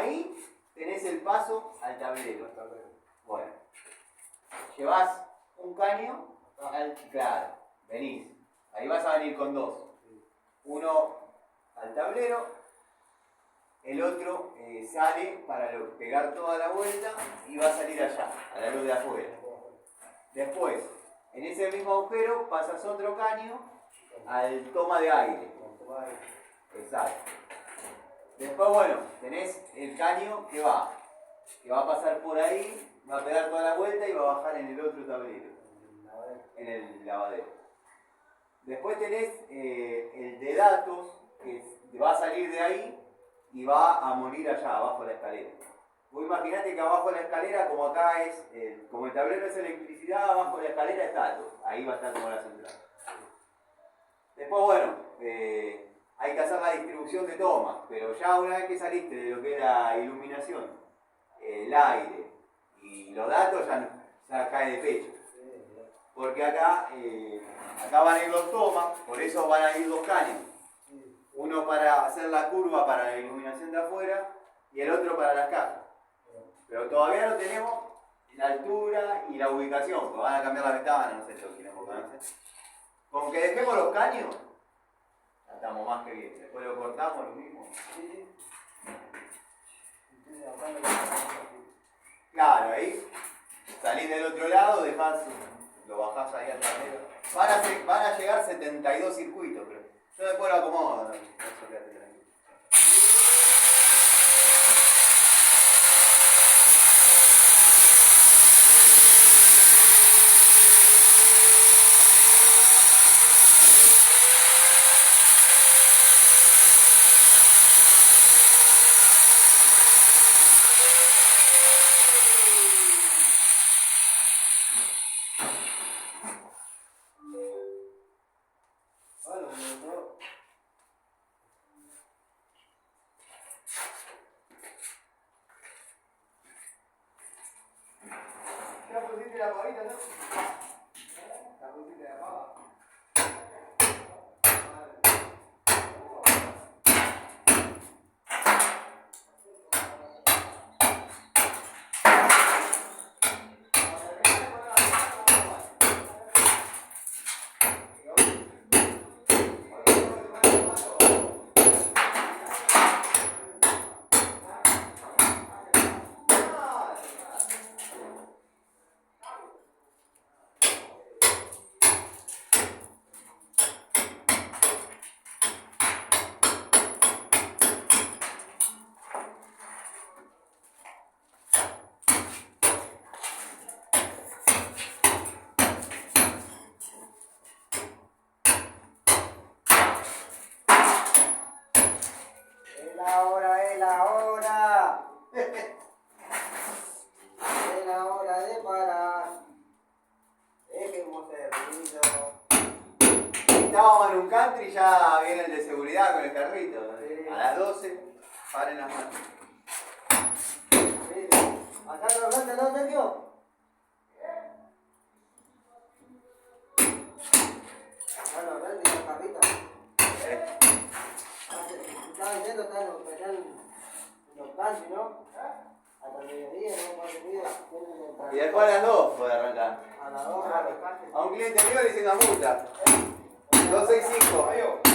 ahí tenés el paso al tablero. Bueno, llevas un caño al... Claro, venís. Ahí vas a venir con dos. Uno al tablero, el otro sale para pegar toda la vuelta y va a salir allá, a la luz de afuera. Después, en ese mismo agujero pasas otro caño al toma de aire. Exacto. Después, bueno, tenés el caño que va a pasar por ahí, va a pegar toda la vuelta y va a bajar en el otro tablero, en el lavadero. Después tenés el de datos, que va a salir de ahí y va a morir allá, abajo de la escalera. Vos imaginate que abajo de la escalera, como acá es, como el tablero es electricidad, abajo de la escalera está datos. Ahí va a estar como la central. Después, bueno, hay que hacer la distribución de tomas, pero ya una vez que saliste de lo que es la iluminación, el aire y los datos, ya cae de pecho. Porque acá van a ir dos tomas, por eso van a ir dos caños. Uno para hacer la curva para la iluminación de afuera y el otro para las cajas. Pero todavía no tenemos la altura y la ubicación, porque van a cambiar la ventana, no sé si lo queremos conocer. Con que dejemos los caños, ya estamos más que bien. Después lo cortamos, lo mismo. Claro, ahí salís del otro lado, lo bajás ahí al tablero. Van a llegar 72 circuitos, pero yo después lo acomodo. No, eso quédate tranquilo. ¿Ya pusiste la pavita, no? ¿La pusiste la pava? Es la hora de parar. Dejemos el ruido. Estábamos en un country y ya viene el de seguridad con el carrito. Sí. A las 12, paren las manos. Sí. ¿Acá no hablaste, no, Sergio? Acá no hablaste, el carrito. Estaba diciendo, están los country, ¿no? Hasta el mediodía, ¿no? Y después a las 2 puede arrancar. A las 2, claro. A un cliente mío le dicen la multa. 265.